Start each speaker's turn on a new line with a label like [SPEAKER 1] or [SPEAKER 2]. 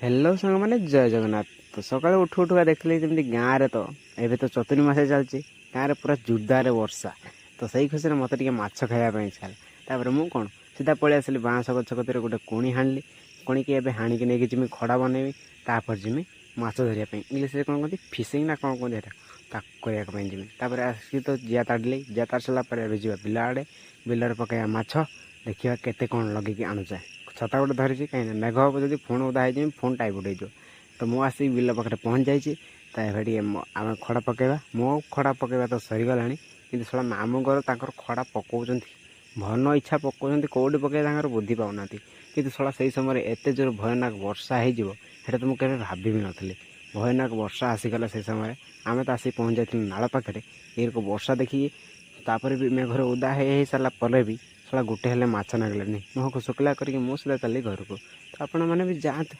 [SPEAKER 1] Hello सांग मैंने जय जगन्नाथ। तो सकाଳେ उठू उठुका देखली जमी गाँव में तो एबे तो चतुरी मासे चलती गाँव में पूरा जोरदार वर्षा। तो सही खुशी में मत माछ खावाई इच्छा तापर मु कौन सीधा पलि आसली बाँस गछ कतर गोटे कोणी हाणिली कोणी की एबे हाणिकी नहीं जिमी खड़ा बनैबी तापर जिमी माछ धरिया इंग्लीश कौन कहते फिशिंग ना कौन कहते करने जिमी तापर आसिक तो जिया ताड़िली जिया ताड़ सारापर जा बिल आड़े बिलर पकड़ा माछ देखा केते कौन लगे आणुचे छता गोटे धरी कहीं मेघ हम जब फोन उदा हो फोन टाइप उठे तो मुझे आसिक बिल पाखे पहुँच जाइए आम खड़ा पकेबा मो खड़ा पकेबा तो सरीगला कि शला मामू घर तर खड़ा पकाउं भन इच्छा पकाउं कौटी पकड़ बुद्धि पाऊना कि शला से समय एत जोर भयानक वर्षा होटा तो मुझे भाभी भी नी भयानक वर्षा आसीगला से समय आम तो आसिक पहुँच जाइल नाल पाखे ये वर्षा देखिए तापर भी मेघर उदा हो सारा पर भी शला गोटे हेले माछ नागिलानी मुह को शुक्ला करके मो सीधा चली घर को। तो आपण मैंने भी जाते।